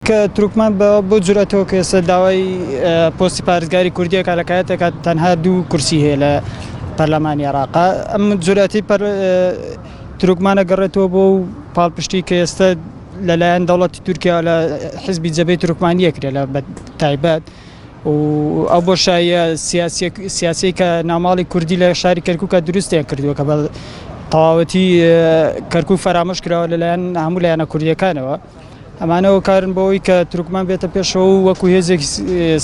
کە تروکمان بۆ جورەتەوە کە ئێستا داوای پۆستی پارێزگاری کوردیەکە لە کاتێکە تەنها 2 کورسی هەیە لە پەرلەمانی عێراقا ئەم جورەتی تروکمانە گەڕێتەوە بۆ پاڵپشتی کە ئێستا لەلایەن دەوڵەتی تورکیا لە حیزبی جەبهەی تروکمانیە کرێ لە تایبەت و ئەو بۆشاییە سیاسی کە ناماڵی کوردی لە شاری کەرکووکە دروستیان کردووە کە بە تەواوەتی کەرکووک فەرامۆش کراوە لەلایەن هەموو لایەنە کوردیەکانەوە ئەمانەوە کارن بەوەی کە تروکمان بێتە پێشەوە و وەکو هێزێک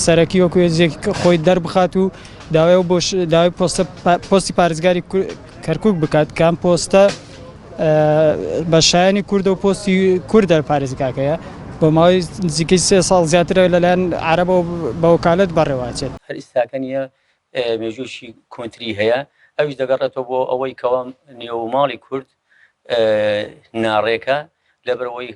سەرەکی وەکو هێزێک خۆی دەربخات و داوای پۆستی پارێزگاری کەرکووک بکات کە ئەم پۆستە بە شایانی کوردە و پۆستی کوردە پارێزگاکەیە بۆ ماوەی نزیکەی 3 ساڵ زیاترە لەلایەن عەرەبەوە بە وەکالەت بەڕێوەچێت هەر ئێستاکە نییە مێژووشی کۆنتری هەیە ئەویش دەگەڕێتەوە بۆ ئەوەی کەوا نێوماڵی کورد ناڕێکە لەبەرەوەی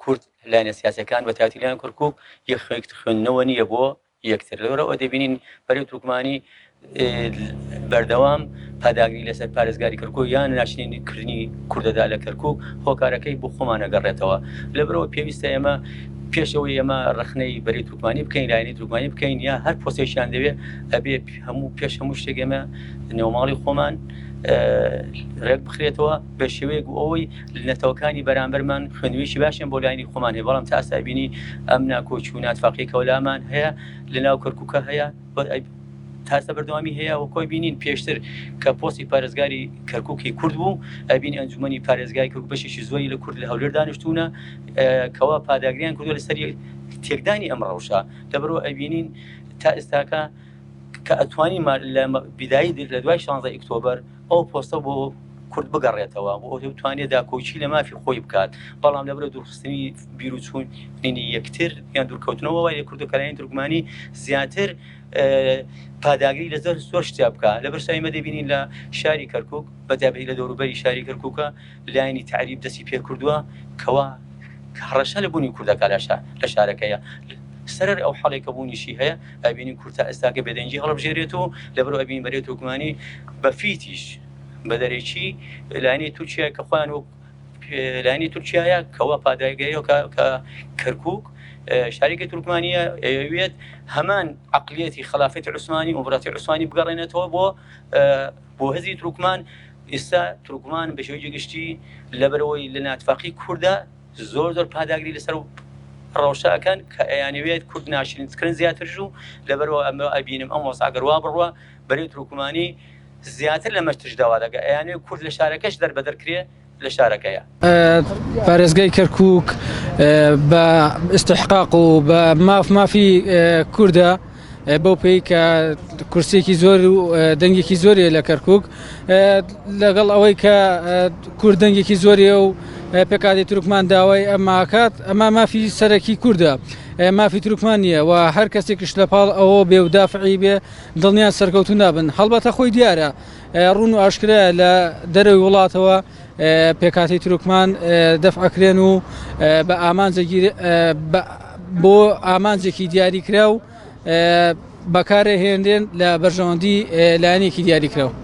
کورد لایەنە سیاسەکان بە تایبەتی لایەن کەرکووک یەک خوێندنەوە نییە بۆ یەکتر لەوەرەوە دەبینین بەرەو تروکمانی بەردەوام پاداگری لەسەر پارێزگاری کەرکووک یان ناشرینکردنی کوردەدا لە کەرکووک هۆکارەکەی بۆ خۆمان ئەگەڕێتەوە لەبەرەوە پێویستە ئێمە پێشەوەی ئێمە ڕخنەی بەری تروکمانی بکەین لایەنی تروکمانی بکەین یا هەر پۆستێکیان دەوێت ئەبێ پێش هەموو شتێک ئێمە نێوماڵی خۆمان ڕێک بخرێتەوە بە شێوەیەک ئەوەی نەتەوەکانی بەرامبەرمان خوێندنوێشی باشیان بۆ لایەنی خۆمان هەیە بەڵام تا ئێستا بینی ئەم ناکۆچی و ناتفاقی کەولامان هەیە لەناو کەرکووکە هەیە تاسە بەردەوامی هەیە و کۆی بینین پێشتر کە پۆستی پارێزگاری کەرکووکی کورد بوو ئەبینی ئەنجومەنی پارێزگای کەرکووک بەشێکی زۆری لە کورد لە هەولێر دانیشتوونە کەوا پاداگریان کردووە لەسەر تێکدانی ئەم ڕەوشە لەبەرەوە ئەبینین تا ئێستاکە کە ئەتوانین لە بیدایی لە دوای 16 ئۆکتۆبەر ئەو پۆستە بۆ کورد بگەڕێتەوە بۆ ئەو توانێت داکۆچی لە مافی خۆی بکات بەڵام لەبەرە دوورخستنی بیر و چوونینی یەکتر یان دوورکەوتنەوە وای لە کورد و کەلایەنی تورکمانی زیاتر پاداگری لە زۆر شتیا بکە لە بەرسایی مە دەبینین لە شاری کەرکووک بەتابەتی لە دەوروبەری شاری کەرکووکە لایەنی تعریب دەستی پێ کردووە کەوا هەڕەشە لە بوونی کوردەکە لە شارەکەیە سەر ئەو حەڵێکە بوونیشی هەیە ئەبینین کورتا ئێستاکە بێدەنجی هەڵبژێرێتەوە لەبەرەوە ئەبین بەرێ تورکمانی بە فیتیش بە دەرێکی لایەنی تورکیا کە خۆیان لایەنی تورکیایە کەوا پاداگریەوە کە کەرکووک شاریکە تورکمانیە ئەوێت هەمان عەقلیەتی خلافەتی عوسمانی وڵاتی عوسمانی بگەڕێنێتەوە بۆ هەزی تورکمان ئێستا تورکمان بە شێوەیەکی گشتی لەبەرەوەی لە ناتفاقی کووردە زۆر پاداگری لەسەر ڕەوشەکەن کە ئەیانەوێت کورد ناشرینکردن زیاتر ژوو لەبەرەوە ئەمە ئەبینم ئەم وەساگەڕوا بڕوە بەرەی تورکمانی زیاتر لە مەشتش داوا دەکە ئەیانەوێت کورد لە شارەکەش دەربەدەرکرێ لە شارەکەیە پارێزگای کەرکووک بە استحقاق و بە مافی کووردە بەو پێی کە کورسێکی زۆر و دەنگێکی زۆریە لە کەرکووک لەگەڵ ئەوەی کە کورد دەنگێکی زۆریە و پێکاتی تورکمان داوای ئەماکات ئەمە مافی سەرەکی کووردە مافی تورکمان نییە و هەر کەسێکش لە پاڵ ئەوە بێ و دافعی بێ دڵنیان سەرکەوتو نابن هەڵبەتە خۆی دیارە ڕوون و ئاشکرا لە دەرەوەی وڵاتەوە پێکاتی تورکمان دەفعەکرێن و بۆ ئامانجێکی دیاریکرا و بەکارە هێندێن لە بەرژەوەندی لایەنێکی دیاریکراوە